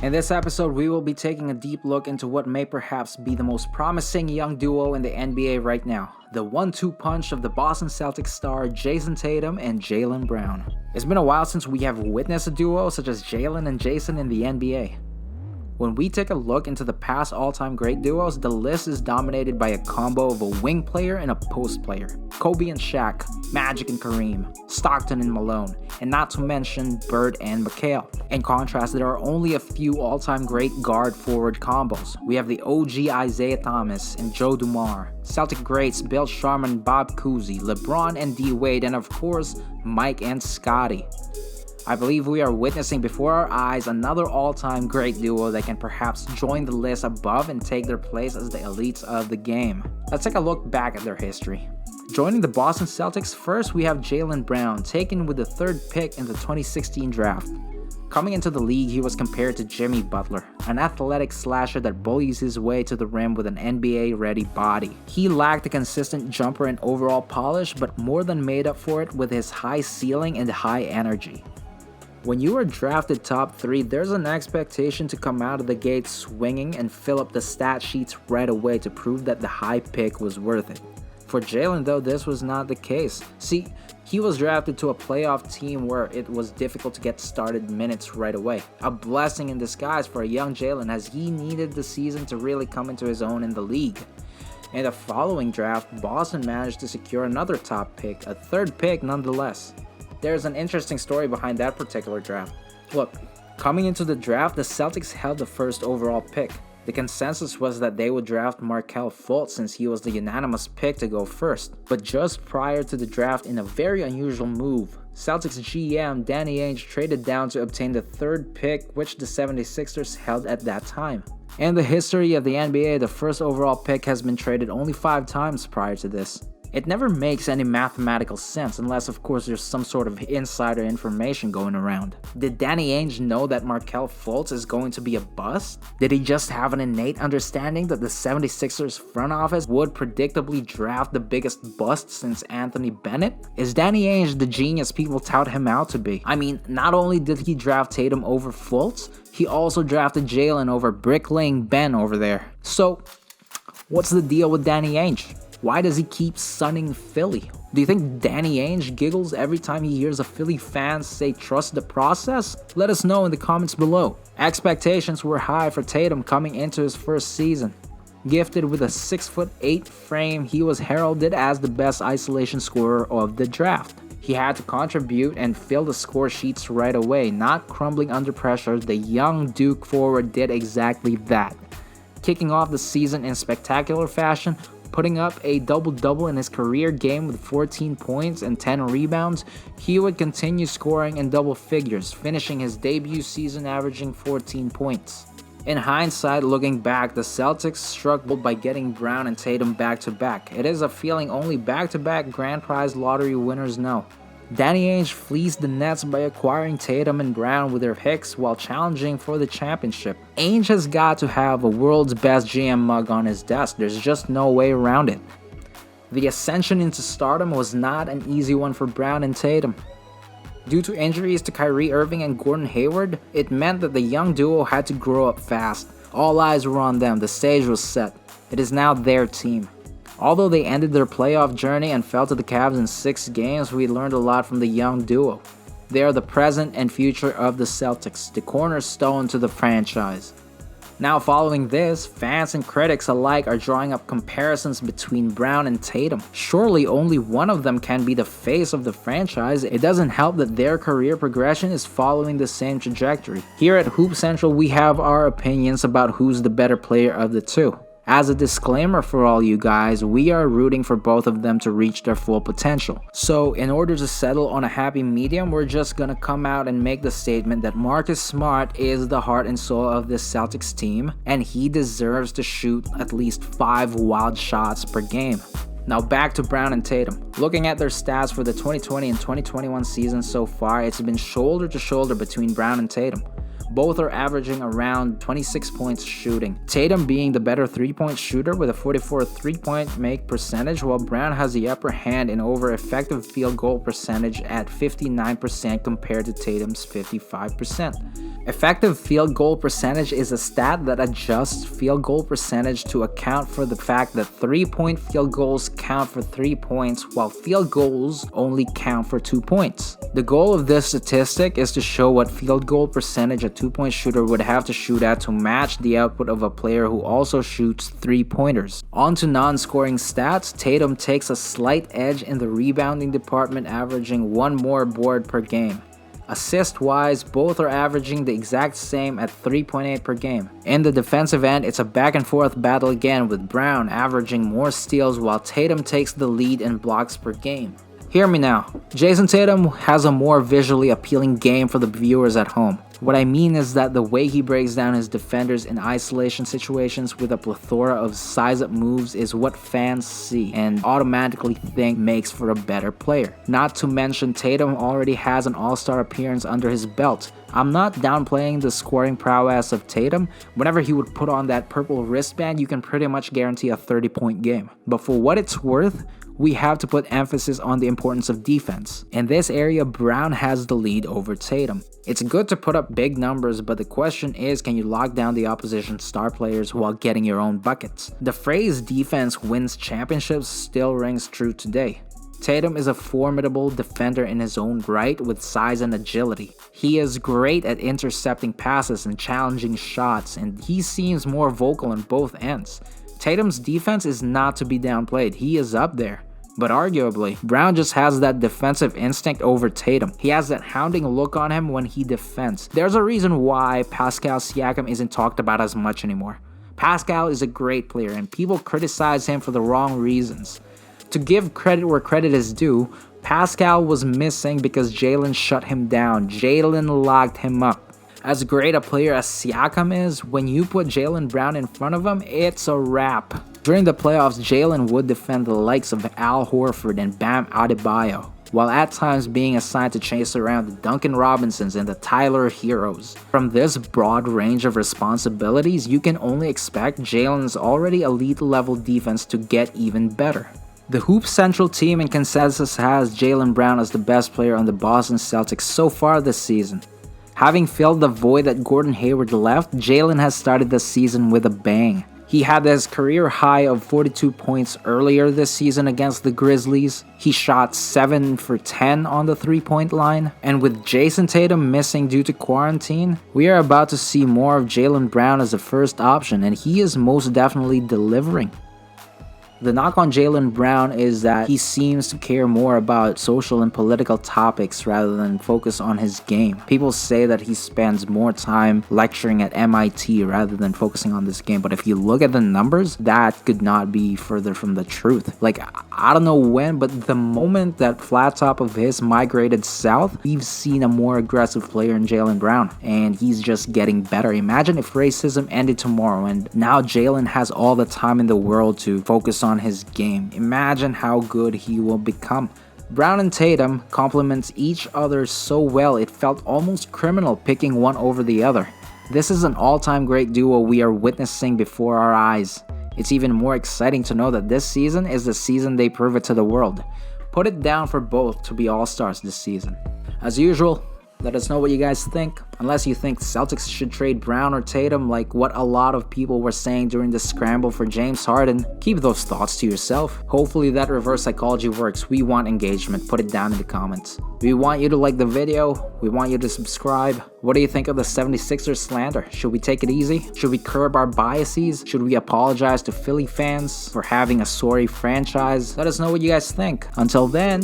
In this episode, we will be taking a deep look into what may perhaps be the most promising young duo in the NBA right now, the 1-2 punch of the Boston Celtics star Jayson Tatum and Jaylen Brown. It's been a while since we have witnessed a duo such as Jaylen and Jayson in the NBA. When we take a look into the past all-time great duos, the list is dominated by a combo of a wing player and a post player. Kobe and Shaq, Magic and Kareem, Stockton and Malone, and not to mention Bird and McHale. In contrast, there are only a few all-time great guard-forward combos. We have the OG Isaiah Thomas and Joe Dumars, Celtic greats Bill Sharman and Bob Cousy, LeBron and D. Wade, and of course, Mike and Scottie. I believe we are witnessing before our eyes another all-time great duo that can perhaps join the list above and take their place as the elites of the game. Let's take a look back at their history. Joining the Boston Celtics, first we have Jaylen Brown, taken with the third pick in the 2016 draft. Coming into the league, he was compared to Jimmy Butler, an athletic slasher that bullies his way to the rim with an NBA-ready body. He lacked a consistent jumper and overall polish, but more than made up for it with his high ceiling and high energy. When you are drafted top 3, there's an expectation to come out of the gate swinging and fill up the stat sheets right away to prove that the high pick was worth it. For Jaylen though, this was not the case. See, he was drafted to a playoff team where it was difficult to get started minutes right away. A blessing in disguise for a young Jaylen, as he needed the season to really come into his own in the league. In the following draft, Boston managed to secure another top pick, a third pick nonetheless. There's an interesting story behind that particular draft. Look, coming into the draft, the Celtics held the first overall pick. The consensus was that they would draft Markelle Fultz since he was the unanimous pick to go first. But just prior to the draft, in a very unusual move, Celtics GM Danny Ainge traded down to obtain the third pick, which the 76ers held at that time. In the history of the NBA, the first overall pick has been traded only 5 times prior to this. It never makes any mathematical sense unless of course there's some sort of insider information going around. Did Danny Ainge know that Markelle Fultz is going to be a bust? Did he just have an innate understanding that the 76ers front office would predictably draft the biggest bust since Anthony Bennett? Is Danny Ainge the genius people tout him out to be? I mean, not only did he draft Tatum over Fultz, he also drafted Jaylen over bricklaying Ben over there. So, what's the deal with Danny Ainge? Why does he keep sunning Philly? Do you think Danny Ainge giggles every time he hears a Philly fan say trust the process? Let us know in the comments below. Expectations were high for Tatum coming into his first season. Gifted with a 6'8" frame, he was heralded as the best isolation scorer of the draft. He had to contribute and fill the score sheets right away, not crumbling under pressure. The young Duke forward did exactly that. Kicking off the season in spectacular fashion, putting up a double-double in his career game with 14 points and 10 rebounds, he would continue scoring in double figures, finishing his debut season averaging 14 points. In hindsight, looking back, the Celtics struggled by getting Brown and Tatum back-to-back. It is a feeling only back-to-back grand prize lottery winners know. Danny Ainge fleeced the Nets by acquiring Tatum and Brown with their picks while challenging for the championship. Ainge has got to have a world's best GM mug on his desk. There's just no way around it. The ascension into stardom was not an easy one for Brown and Tatum. Due to injuries to Kyrie Irving and Gordon Hayward, it meant that the young duo had to grow up fast. All eyes were on them. The stage was set. It is now their team. Although they ended their playoff journey and fell to the Cavs in 6 games, we learned a lot from the young duo. They are the present and future of the Celtics, the cornerstone to the franchise. Now following this, fans and critics alike are drawing up comparisons between Brown and Tatum. Surely only one of them can be the face of the franchise. It doesn't help that their career progression is following the same trajectory. Here at Hoop Central, we have our opinions about who's the better player of the two. As a disclaimer for all you guys, we are rooting for both of them to reach their full potential. So in order to settle on a happy medium, we're just gonna come out and make the statement that Marcus Smart is the heart and soul of this Celtics team, and he deserves to shoot at least 5 wild shots per game. Now back to Brown and Tatum. Looking at their stats for the 2020 and 2021 seasons so far, it's been shoulder to shoulder between Brown and Tatum. Both are averaging around 26 points shooting. Tatum being the better 3-point shooter with a 44 3-point make percentage, while Brown has the upper hand in over effective field goal percentage at 59% compared to Tatum's 55%. Effective field goal percentage is a stat that adjusts field goal percentage to account for the fact that 3-point field goals count for 3 points while field goals only count for 2 points. The goal of this statistic is to show what field goal percentage a 2-point shooter would have to shoot at to match the output of a player who also shoots 3-pointers. On to non-scoring stats, Tatum takes a slight edge in the rebounding department, averaging 1 more board per game. Assist-wise, both are averaging the exact same at 3.8 per game. In the defensive end, it's a back-and-forth battle again, with Brown averaging more steals while Tatum takes the lead in blocks per game. Hear me now, Jayson Tatum has a more visually appealing game for the viewers at home. What I mean is that the way he breaks down his defenders in isolation situations with a plethora of size-up moves is what fans see and automatically think makes for a better player. Not to mention, Tatum already has an all-star appearance under his belt. I'm not downplaying the scoring prowess of Tatum. Whenever he would put on that purple wristband, you can pretty much guarantee a 30-point game. But for what it's worth, we have to put emphasis on the importance of defense. In this area, Brown has the lead over Tatum. It's good to put up big numbers, but the question is, can you lock down the opposition star players while getting your own buckets? The phrase defense wins championships still rings true today. Tatum is a formidable defender in his own right with size and agility. He is great at intercepting passes and challenging shots, and he seems more vocal on both ends. Tatum's defense is not to be downplayed, he is up there. But arguably, Brown just has that defensive instinct over Tatum. He has that hounding look on him when he defends. There's a reason why Pascal Siakam isn't talked about as much anymore. Pascal is a great player and people criticize him for the wrong reasons. To give credit where credit is due, Pascal was missing because Jaylen shut him down. Jaylen locked him up. As great a player as Siakam is, when you put Jaylen Brown in front of him, it's a wrap. During the playoffs, Jaylen would defend the likes of Al Horford and Bam Adebayo, while at times being assigned to chase around the Duncan Robinsons and the Tyler Heroes. From this broad range of responsibilities, you can only expect Jaylen's already elite level defense to get even better. The Hoop Central team in consensus has Jaylen Brown as the best player on the Boston Celtics so far this season. Having filled the void that Gordon Hayward left, Jaylen has started the season with a bang. He had his career high of 42 points earlier this season against the Grizzlies. He shot 7 for 10 on the 3-point line. And with Jayson Tatum missing due to quarantine, we are about to see more of Jaylen Brown as the first option, and he is most definitely delivering. The knock on Jaylen Brown is that he seems to care more about social and political topics rather than focus on his game. People say that he spends more time lecturing at MIT rather than focusing on this game, but if you look at the numbers, that could not be further from the truth. Like, I don't know when, but the moment that flat top of his migrated south, we've seen a more aggressive player in Jaylen Brown, and he's just getting better. Imagine if racism ended tomorrow and now Jaylen has all the time in the world to focus on his game. Imagine how good he will become. Brown and Tatum complement each other so well it felt almost criminal picking one over the other. This is an all-time great duo we are witnessing before our eyes. It's even more exciting to know that this season is the season they prove it to the world. Put it down for both to be all-stars this season. As usual, let us know what you guys think. Unless you think Celtics should trade Brown or Tatum like what a lot of people were saying during the scramble for James Harden, keep those thoughts to yourself. Hopefully that reverse psychology works. We want engagement. Put it down in the comments. We want you to like the video. We want you to subscribe. What do you think of the 76ers slander? Should we take it easy? Should we curb our biases? Should we apologize to Philly fans for having a sorry franchise? Let us know what you guys think. Until then...